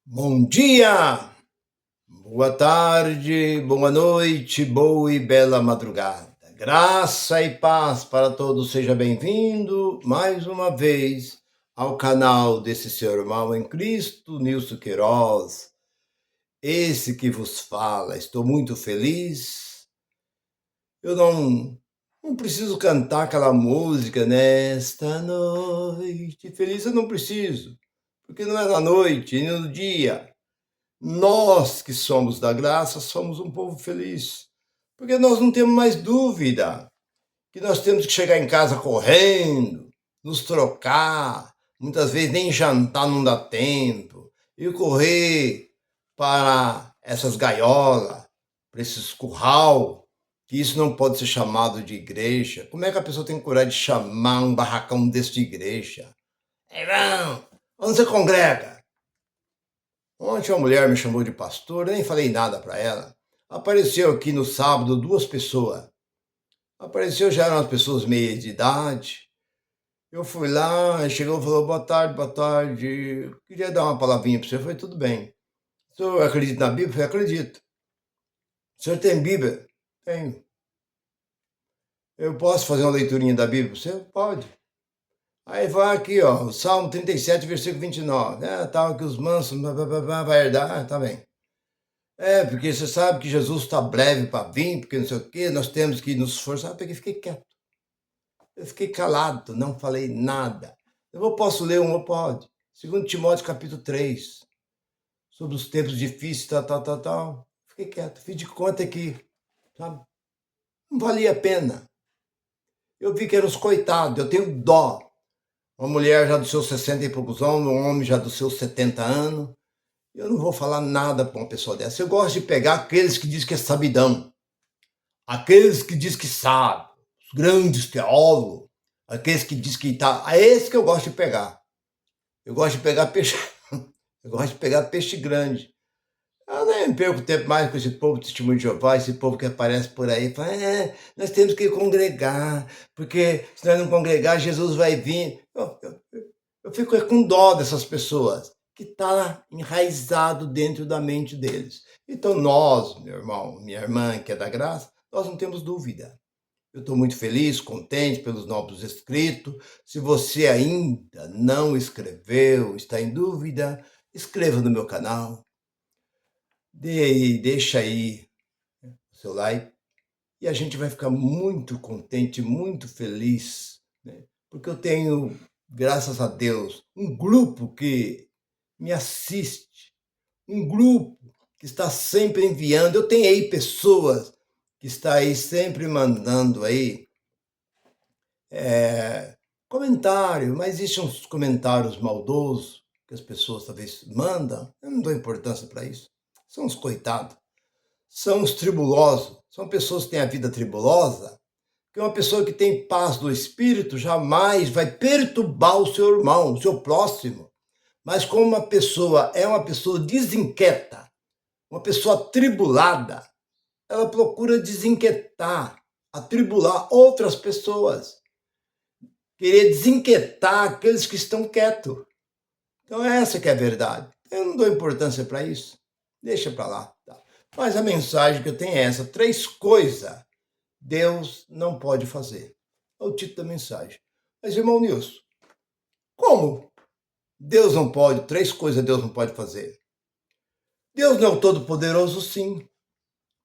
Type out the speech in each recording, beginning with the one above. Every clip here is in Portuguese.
Bom dia, boa tarde, boa noite, boa e bela madrugada. Graça e paz para todos, seja bem-vindo mais uma vez ao canal desse seu irmão em Cristo, Nilson Queiroz. Esse que vos fala, estou muito feliz. Eu não preciso cantar aquela música, nesta noite feliz, eu não preciso, porque não é na noite, nem no dia. Nós que somos da graça somos um povo feliz, porque nós não temos mais dúvida que nós temos que chegar em casa correndo, nos trocar, muitas vezes nem jantar não dá tempo, e correr para essas gaiolas, para esses curral, que isso não pode ser chamado de igreja. Como é que a pessoa tem coragem de chamar um barracão desse de igreja? Irmão, onde você congrega? Ontem uma mulher me chamou de pastor, eu nem falei nada para ela. Apareceu aqui no sábado duas pessoas. Apareceu, já eram as pessoas meia de idade. Eu fui lá, chegou e falou, boa tarde, boa tarde. Queria dar uma palavrinha para você. Eu falei, tudo bem. O senhor acredita na Bíblia? Eu falei, acredito. O senhor tem Bíblia? Tenho. Eu posso fazer uma leiturinha da Bíblia? Você pode. Aí vai aqui, ó, o Salmo 37, versículo 29. Tal que os mansos vai herdar, tá bem. Porque você sabe que Jesus está breve para vir, porque não sei o quê, nós temos que nos esforçar. Eu peguei, fiquei quieto. Eu fiquei calado, não falei nada. Eu posso ler uma? Pode. 2 Timóteo capítulo 3, sobre os tempos difíceis, tal. Fiquei quieto, fiz de conta que, sabe, não valia a pena. Eu vi que eram os coitados, eu tenho dó. Uma mulher já dos seus 60 e poucos anos, um homem já dos seus 70 anos. Eu não vou falar nada para uma pessoa dessa. Eu gosto de pegar aqueles que dizem que é sabidão. Aqueles que diz que sabe, os grandes teólogos, aqueles que diz que tá, é esse que eu gosto de pegar. Eu gosto de pegar peixe, eu gosto de pegar peixe grande. Eu nem perco tempo mais com esse povo de testemunho de Jeová, esse povo que aparece por aí, fala, nós temos que congregar, porque se nós não congregar, Jesus vai vir. Eu fico com dó dessas pessoas, que está enraizado dentro da mente deles. Então nós, meu irmão, minha irmã, que é da graça, nós não temos dúvida. Eu estou muito feliz, contente pelos novos inscritos. Se você ainda não escreveu, está em dúvida, escreva no meu canal. Deixa aí o seu like. E a gente vai ficar muito contente, muito feliz, né? Porque eu tenho, graças a Deus, um grupo que me assiste, um grupo que está sempre enviando. Eu tenho aí pessoas que está aí sempre mandando aí comentário, mas existem uns comentários maldosos que as pessoas talvez mandam. Eu não dou importância para isso. São os coitados, são os tribulosos, são pessoas que têm a vida tribulosa, que uma pessoa que tem paz do espírito jamais vai perturbar o seu irmão, o seu próximo. Mas como uma pessoa é uma pessoa desinquieta, uma pessoa tribulada, ela procura desinquietar, atribular outras pessoas, querer desinquietar aqueles que estão quietos. Então essa que é a verdade. Eu não dou importância para isso. Deixa para lá. Tá? Mas a mensagem que eu tenho é essa: 3 coisas Deus não pode fazer. É o título da mensagem. Mas, irmão Nilson, como Deus não pode? 3 coisas Deus não pode fazer. Deus não é o Todo-Poderoso, sim.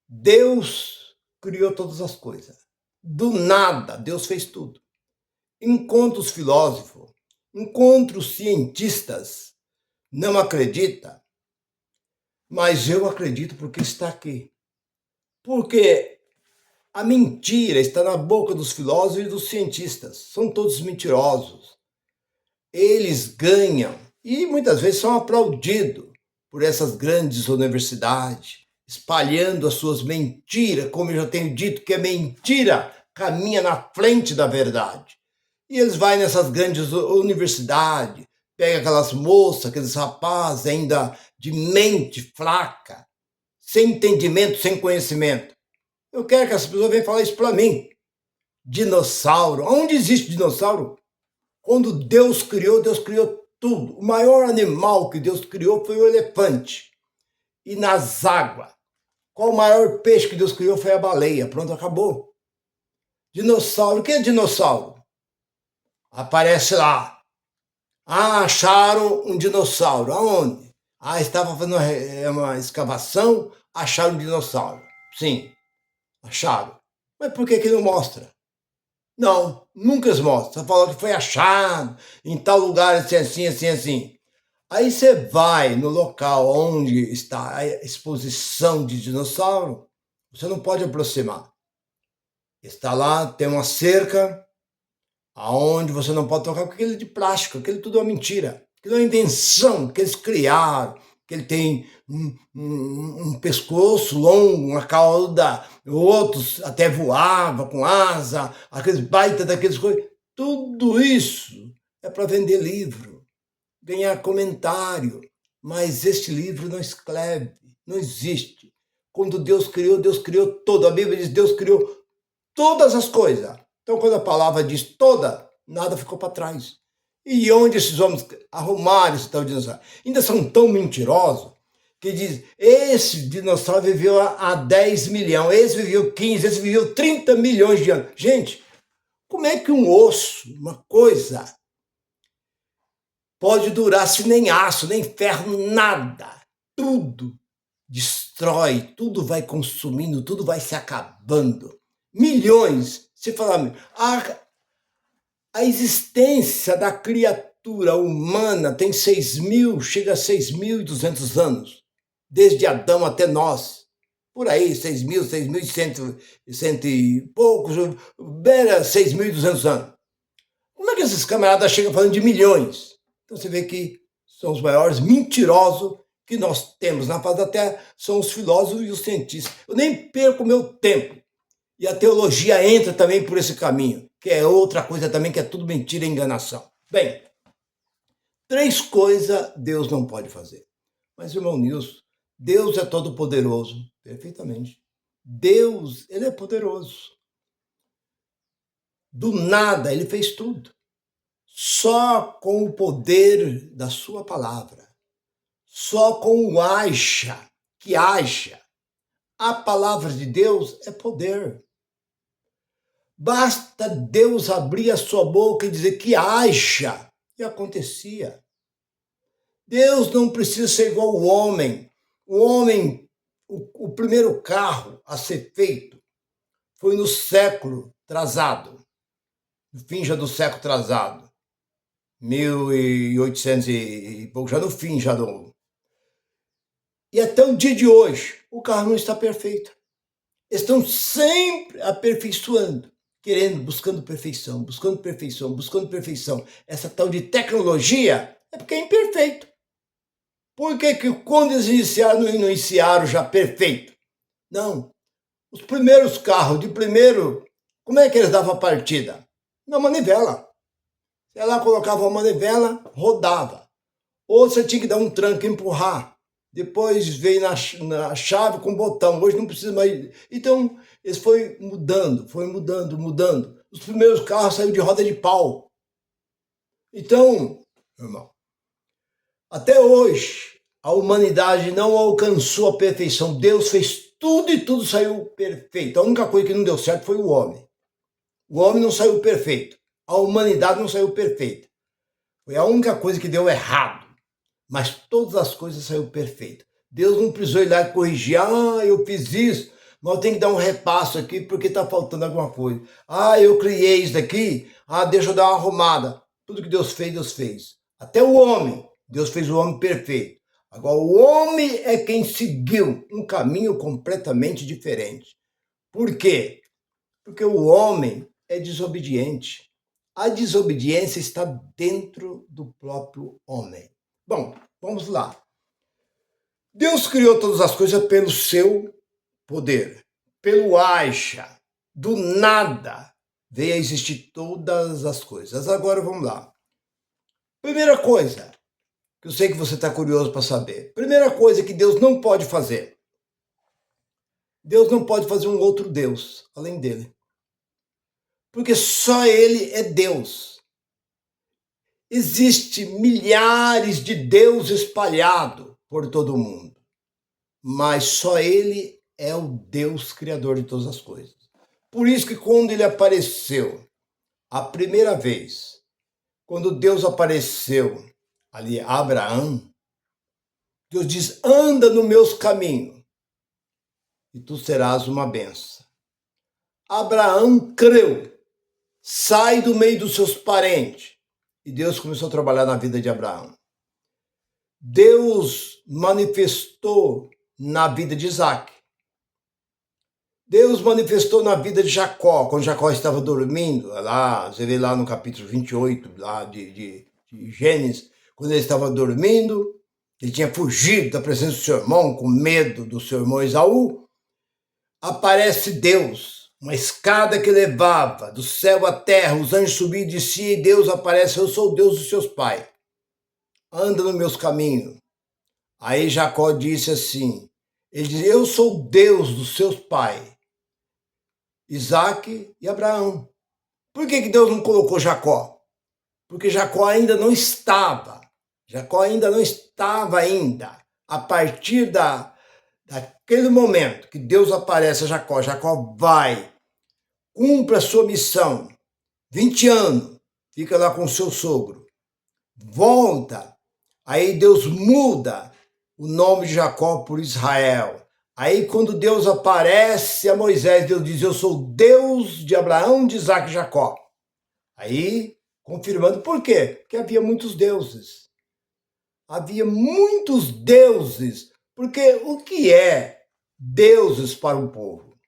Deus criou todas as coisas. Do nada, Deus fez tudo. Enquanto os filósofos, enquanto os cientistas não acreditam, mas eu acredito porque está aqui. Porque a mentira está na boca dos filósofos e dos cientistas. São todos mentirosos. Eles ganham e muitas vezes são aplaudidos por essas grandes universidades, espalhando as suas mentiras, como eu já tenho dito, que a mentira caminha na frente da verdade. E eles vão nessas grandes universidades, pegam aquelas moças, aqueles rapazes ainda de mente fraca, sem entendimento, sem conhecimento. Eu quero que as pessoas venham falar isso para mim. Dinossauro. Onde existe dinossauro? Quando Deus criou tudo. O maior animal que Deus criou foi o elefante. E nas águas, qual o maior peixe que Deus criou foi a baleia. Pronto, acabou. Dinossauro, o que é dinossauro? Aparece lá. Ah, acharam um dinossauro. Aonde? Ah, estava fazendo uma escavação, acharam um dinossauro. Sim, acharam. Mas por que não mostra? Não, nunca se mostra. Só falou que foi achado em tal lugar, assim, assim, assim, assim. Aí você vai no local onde está a exposição de dinossauro, você não pode aproximar. Está lá, tem uma cerca, aonde você não pode tocar, porque aquele é de plástico, aquele tudo é uma mentira. Aquilo é uma invenção que eles criaram, que ele tem um pescoço longo, uma cauda, outros até voava com asa, aqueles baita daqueles coisas. Tudo isso é para vender livro, ganhar comentário, mas este livro não escreve, não existe. Quando Deus criou todo. A Bíblia diz Deus criou todas as coisas. Então, quando a palavra diz toda, nada ficou para trás. E onde esses homens arrumaram esse tal dinossauro? Ainda são tão mentirosos que diz, esse dinossauro viveu há 10 milhões, esse viveu 15, esse viveu 30 milhões de anos. Gente, como é que um osso, uma coisa, pode durar se nem aço, nem ferro, nada? Tudo destrói, tudo vai consumindo, tudo vai se acabando. Milhões. Se falar, a existência da criatura humana tem 6.000, chega a 6.200 anos, desde Adão até nós. Por aí, 6.000, 6.100 e poucos, beira 6.200 anos. Como é que esses camaradas chegam falando de milhões? Então você vê que são os maiores mentirosos que nós temos na face da Terra, são os filósofos e os cientistas. Eu nem perco meu tempo. E a teologia entra também por esse caminho, que é outra coisa também, que é tudo mentira e enganação. Bem, 3 coisas Deus não pode fazer. Mas, irmão Nilson, Deus é todo poderoso. Perfeitamente. Deus, ele é poderoso. Do nada, ele fez tudo. Só com o poder da sua palavra. Só com o haja, que haja. A palavra de Deus é poder. Basta Deus abrir a sua boca e dizer que haja, e acontecia. Deus não precisa ser igual ao homem. O homem, o primeiro carro a ser feito foi no século atrasado, no fim já do século atrasado, 1800 e pouco, já no fim já do... E até o dia de hoje, o carro não está perfeito. Estão sempre aperfeiçoando, querendo, buscando perfeição, buscando perfeição, buscando perfeição. Essa tal de tecnologia é porque é imperfeito. Por que quando eles iniciaram, não iniciaram já perfeito? Não. Os primeiros carros de primeiro, como é que eles davam a partida? Na manivela. Ela colocava a manivela, rodava. Ou você tinha que dar um tranco e empurrar. Depois veio na chave com botão. Hoje não precisa mais. Então, isso foi mudando, mudando. Os primeiros carros saíram de roda de pau. Então, irmão, até hoje, a humanidade não alcançou a perfeição. Deus fez tudo e tudo saiu perfeito. A única coisa que não deu certo foi o homem. O homem não saiu perfeito. A humanidade não saiu perfeita. Foi a única coisa que deu errado. Mas todas as coisas saíram perfeitas. Deus não precisou ir lá e corrigir. Ah, eu fiz isso, mas eu tenho que dar um repasso aqui porque está faltando alguma coisa. Ah, eu criei isso daqui. Ah, deixa eu dar uma arrumada. Tudo que Deus fez, Deus fez. Até o homem. Deus fez o homem perfeito. Agora, o homem é quem seguiu um caminho completamente diferente. Por quê? Porque o homem é desobediente. A desobediência está dentro do próprio homem. Bom, vamos lá. Deus criou todas as coisas pelo seu poder, pelo haja. Do nada veio a existir todas as coisas. Agora vamos lá. Primeira coisa, que eu sei que você está curioso para saber. Primeira coisa que Deus não pode fazer. Deus não pode fazer um outro Deus além dele. Porque só ele é Deus. Existem milhares de deuses espalhados por todo o mundo, mas só ele é o Deus criador de todas as coisas. Por isso que quando ele apareceu a primeira vez, quando Deus apareceu ali a Abraão, Deus diz: anda nos meus caminhos e tu serás uma benção. Abraão creu, sai do meio dos seus parentes. E Deus começou a trabalhar na vida de Abraão. Deus manifestou na vida de Isaac. Deus manifestou na vida de Jacó, quando Jacó estava dormindo, lá, você vê lá no capítulo 28, lá de Gênesis, quando ele estava dormindo, ele tinha fugido da presença do seu irmão, com medo do seu irmão Esaú, aparece Deus, uma escada que levava do céu à terra, os anjos subiam e desciam, e Deus aparece: eu sou o Deus dos seus pais, anda nos meus caminhos. Aí Jacó disse assim, ele diz: eu sou o Deus dos seus pais, Isaac e Abraão. Por que Deus não colocou Jacó? Porque Jacó ainda não estava. Jacó ainda não estava ainda. A partir daquele momento que Deus aparece a Jacó, Jacó vai, cumpre a sua missão, 20 anos, fica lá com o seu sogro, volta, aí Deus muda o nome de Jacó por Israel. Aí quando Deus aparece a Moisés, Deus diz: eu sou Deus de Abraão, de Isaac e Jacó. Aí, confirmando por quê? Porque havia muitos deuses. Havia muitos deuses. Porque o que é deuses para um povo?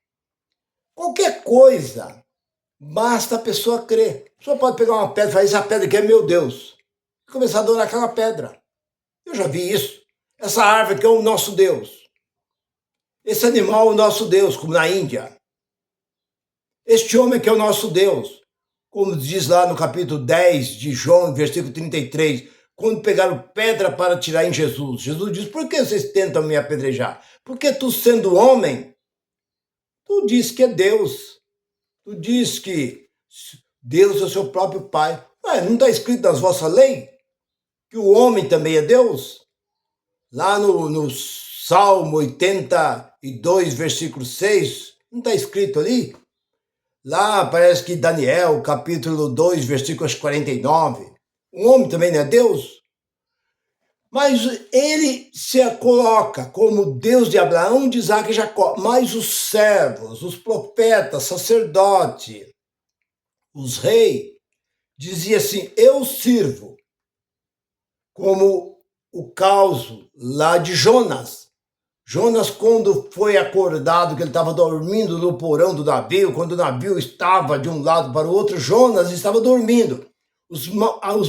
Qualquer coisa, basta a pessoa crer. A pessoa pode pegar uma pedra e falar: essa pedra aqui é meu Deus. E começar a adorar aquela pedra. Eu já vi isso. Essa árvore aqui é o nosso Deus. Esse animal é o nosso Deus, como na Índia. Este homem que é o nosso Deus, como diz lá no capítulo 10 de João, versículo 33, quando pegaram pedra para tirar em Jesus. Jesus diz: por que vocês tentam me apedrejar? Porque tu, sendo homem, tu diz que é Deus. Tu diz que Deus é o seu próprio Pai. Ué, não está escrito nas vossas leis que o homem também é Deus? Lá no Salmo 82, versículo 6, não está escrito ali? Lá parece que Daniel, capítulo 2, versículos 49, o homem também não é Deus? Mas ele se coloca como Deus de Abraão, de Isaac e Jacó. Mas os servos, os profetas, sacerdotes, os reis, diziam assim: eu sirvo, como o caso lá de Jonas. Jonas, quando foi acordado, que ele estava dormindo no porão do navio, quando o navio estava de um lado para o outro, Jonas estava dormindo. Os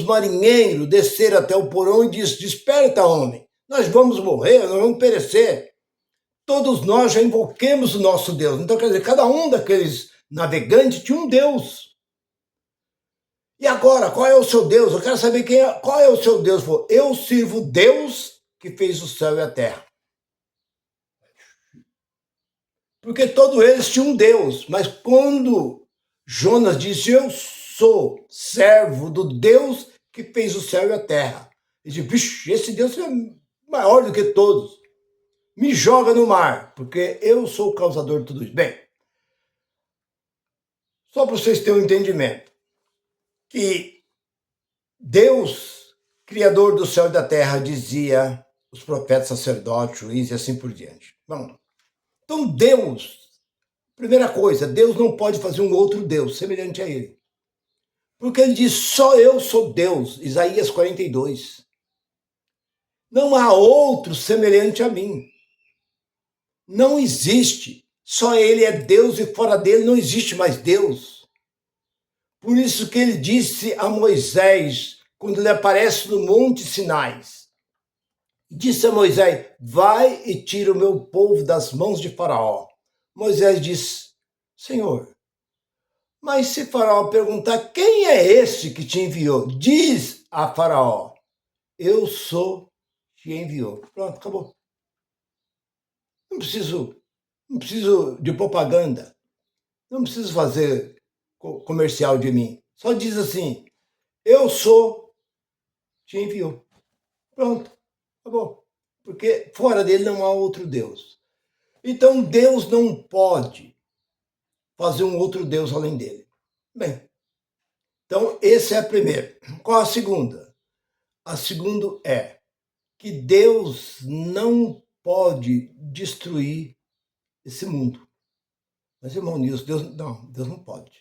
marinheiros desceram até o porão e disseram: desperta, homem, nós vamos morrer, nós vamos perecer. Todos nós já invoquemos o nosso Deus. Então, quer dizer, cada um daqueles navegantes tinha um Deus. E agora, qual é o seu Deus? Eu quero saber qual é o seu Deus. Eu sirvo Deus que fez o céu e a terra. Porque todos eles tinham um Deus, mas quando Jonas disse: eu sou servo do Deus que fez o céu e a terra, ele disse: vixe, esse Deus é maior do que todos, me joga no mar, porque eu sou o causador de tudo isso. Bem, só para vocês terem um entendimento, que Deus, Criador do céu e da terra, dizia os profetas, sacerdotes, juízes e assim por diante. Vamos lá. Então Deus, primeira coisa, Deus não pode fazer um outro Deus semelhante a ele. Porque ele diz: só eu sou Deus, Isaías 42. Não há outro semelhante a mim. Não existe. Só ele é Deus e fora dele não existe mais Deus. Por isso que ele disse a Moisés, quando ele aparece no Monte Sinai, disse a Moisés: vai e tira o meu povo das mãos de Faraó. Moisés disse: Senhor, mas se Faraó perguntar: quem é esse que te enviou? Diz a Faraó: eu sou que enviou. Pronto, acabou. Não preciso de propaganda. Não preciso fazer comercial de mim. Só diz assim: eu sou te enviou. Pronto, acabou. Porque fora dele não há outro Deus. Então Deus não pode fazer um outro Deus além dele. Bem, então essa é a primeira. Qual a segunda? A segunda é que Deus não pode destruir esse mundo. Mas, irmão Nilson, Deus não pode.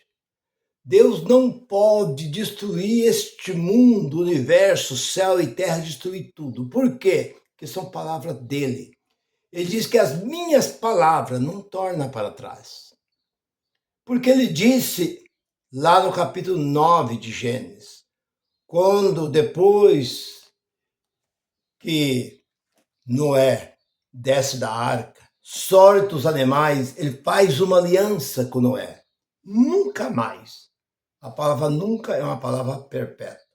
Deus não pode destruir este mundo, o universo, céu e terra, destruir tudo. Por quê? Porque são palavras dele. Ele diz que as minhas palavras não tornam para trás. Porque ele disse lá no capítulo 9 de Gênesis, quando depois que Noé desce da arca, solta os animais, ele faz uma aliança com Noé. Nunca mais. A palavra nunca é uma palavra perpétua.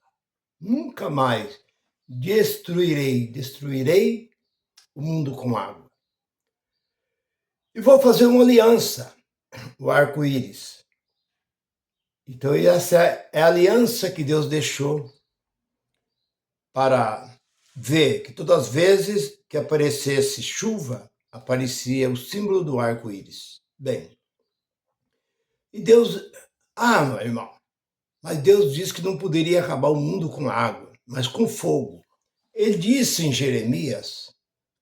Nunca mais destruirei o mundo com água. E vou fazer uma aliança, o arco-íris. Então essa é a aliança que Deus deixou para ver que todas as vezes que aparecesse chuva, aparecia o símbolo do arco-íris. Bem, e Deus... meu irmão, mas Deus disse que não poderia acabar o mundo com água, mas com fogo. Ele disse em Jeremias,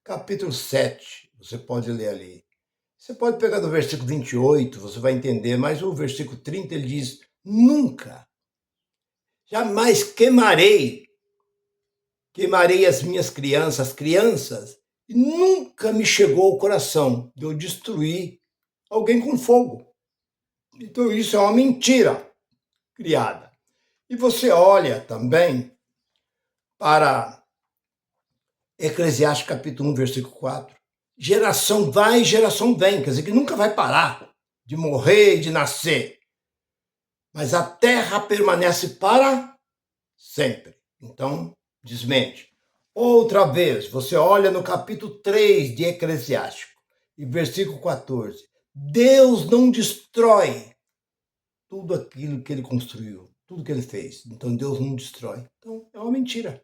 capítulo 7, você pode ler ali. Você pode pegar do versículo 28, você vai entender, mas o versículo 30 ele diz, nunca, jamais queimarei as minhas crianças, e nunca me chegou ao coração de eu destruir alguém com fogo. Então isso é uma mentira criada. E você olha também para Eclesiastes capítulo 1, versículo 4. Geração vai, geração vem, quer dizer que nunca vai parar de morrer e de nascer. Mas a terra permanece para sempre. Então, desmente. Outra vez, você olha no capítulo 3 de Eclesiastes, e versículo 14. Deus não destrói tudo aquilo que ele construiu, tudo que ele fez. Então Deus não destrói. Então é uma mentira.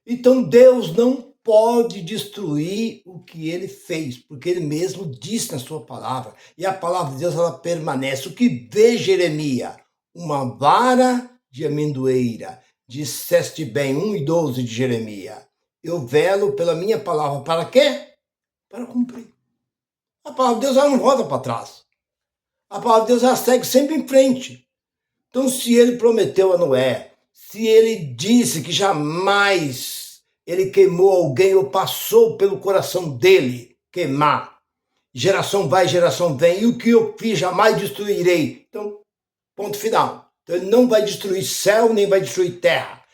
Então Deus não pode destruir o que ele fez, porque ele mesmo disse na sua palavra. E a palavra de Deus, ela permanece. O que vê Jeremias? Uma vara de amendoeira. Disseste bem, 1:12 de Jeremias. Eu velo pela minha palavra. Para quê? Para cumprir. A palavra de Deus, ela não volta para trás. A palavra de Deus, ela segue sempre em frente. Então, se ele prometeu a Noé, se ele disse que jamais ele queimou alguém ou passou pelo coração dele queimar, geração vai, geração vem, e o que eu fiz jamais destruirei. Então, ponto final. Então, ele não vai destruir céu, nem vai destruir terra.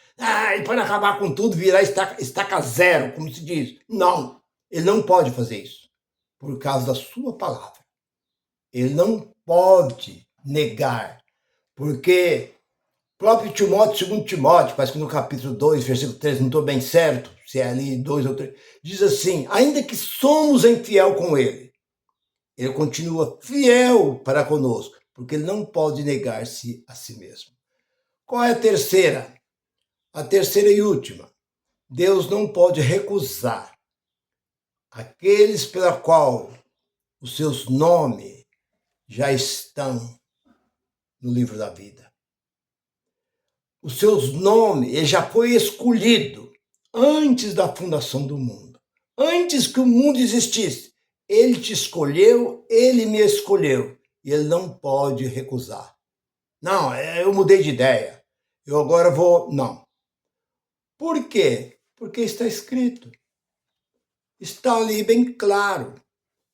Ele pode acabar com tudo, virar estaca zero, como se diz. Não, ele não pode fazer isso, por causa da sua palavra. Ele não pode negar, porque próprio Timóteo, 2 Timóteo, parece que no capítulo 2, versículo 3, não estou bem certo, se é ali 2 ou 3, diz assim, ainda que somos infiel com ele continua fiel para conosco, porque ele não pode negar-se a si mesmo. Qual é a terceira? A terceira e última. Deus não pode recusar aqueles pela qual os seus nomes já estão no livro da vida. Os seus nomes, ele já foi escolhido antes da fundação do mundo. Antes que o mundo existisse, ele te escolheu, ele me escolheu. E ele não pode recusar. Não, eu mudei de ideia. Eu agora vou... Não. Por quê? Porque está escrito. Está ali bem claro.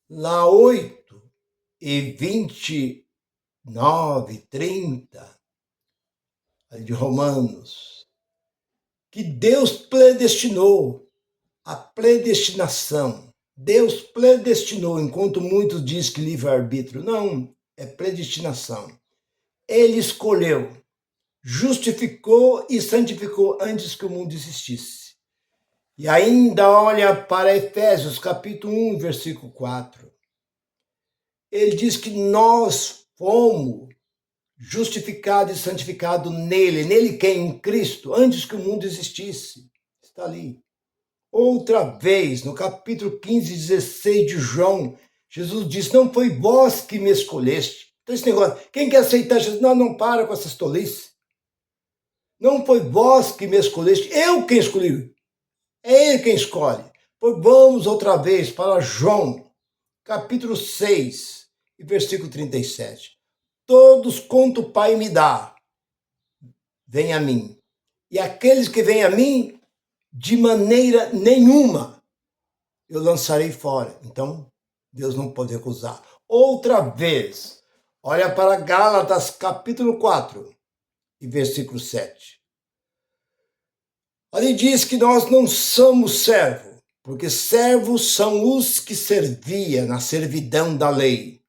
Lá 8:29, 30, de Romanos, que Deus predestinou, a predestinação. Deus predestinou, enquanto muitos dizem que livre-arbítrio. Não, é predestinação. Ele escolheu, justificou e santificou antes que o mundo existisse. E ainda olha para Efésios, capítulo 1, versículo 4. Ele diz que nós fomos justificado e santificado nele. Nele quem? Em Cristo, antes que o mundo existisse. Está ali. Outra vez, no capítulo 15, 16 de João, Jesus diz, não foi vós que me escolheste. Então esse negócio, quem quer aceitar Jesus? Não para com essas tolices. Não foi vós que me escolheste, eu quem escolhi. É ele quem escolhe. Pois vamos outra vez para João, capítulo 6, e versículo 37. Todos quanto o Pai me dá, vêm a mim. E aqueles que vêm a mim, de maneira nenhuma, eu lançarei fora. Então, Deus não pode recusar. Outra vez, olha para Gálatas, capítulo 4, e versículo 7. Ali diz que nós não somos servos, porque servos são os que serviam na servidão da lei.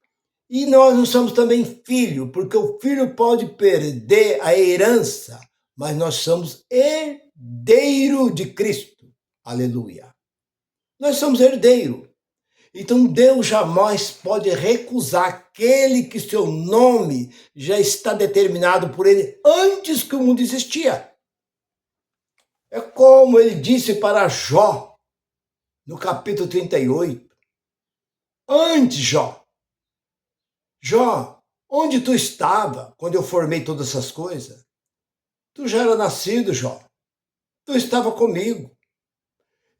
E nós não somos também filho, porque o filho pode perder a herança, mas nós somos herdeiro de Cristo. Aleluia. Nós somos herdeiro. Então Deus jamais pode recusar aquele que seu nome já está determinado por ele antes que o mundo existia. É como ele disse para Jó, no capítulo 38. Antes, Jó, onde tu estava quando eu formei todas essas coisas? Tu já era nascido, Jó. Tu estava comigo.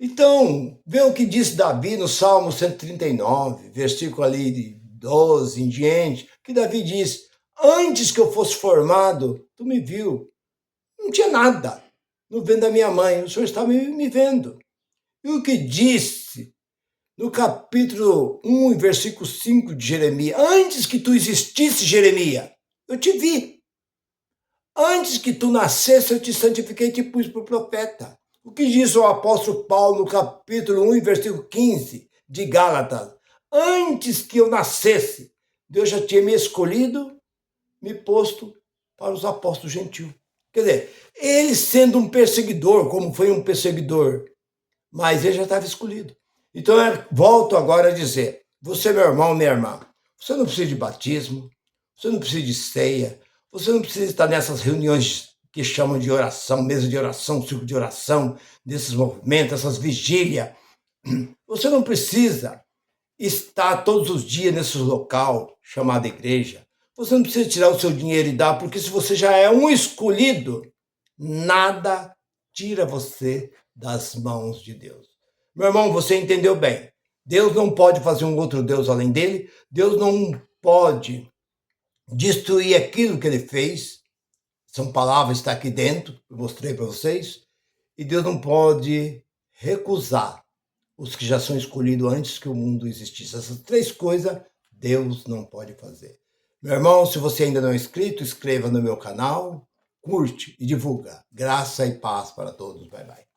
Então, vê o que disse Davi no Salmo 139, versículo ali de 12 em diante, que Davi diz, antes que eu fosse formado, tu me viu. Não tinha nada no ventre da minha mãe, o Senhor estava me vendo. E o que disse no capítulo 1, versículo 5 de Jeremias, antes que tu existisse, Jeremias, eu te vi. Antes que tu nascesse, eu te santifiquei e te pus por profeta. O que diz o apóstolo Paulo no capítulo 1, versículo 15 de Gálatas? Antes que eu nascesse, Deus já tinha me escolhido, me posto para os apóstolos gentios. Quer dizer, ele sendo um perseguidor, como foi um perseguidor, mas ele já estava escolhido. Então, eu volto agora a dizer, você, meu irmão, minha irmã, você não precisa de batismo, você não precisa de ceia, você não precisa estar nessas reuniões que chamam de oração, mesa de oração, círculo de oração, desses movimentos, essas vigílias. Você não precisa estar todos os dias nesse local chamado igreja. Você não precisa tirar o seu dinheiro e dar, porque se você já é um escolhido, nada tira você das mãos de Deus. Meu irmão, você entendeu bem. Deus não pode fazer um outro Deus além dele. Deus não pode destruir aquilo que ele fez. São palavras que estão aqui dentro, eu mostrei para vocês. E Deus não pode recusar os que já são escolhidos antes que o mundo existisse. Essas três coisas, Deus não pode fazer. Meu irmão, se você ainda não é inscrito, inscreva no meu canal, curte e divulga. Graça e paz para todos. Bye, bye.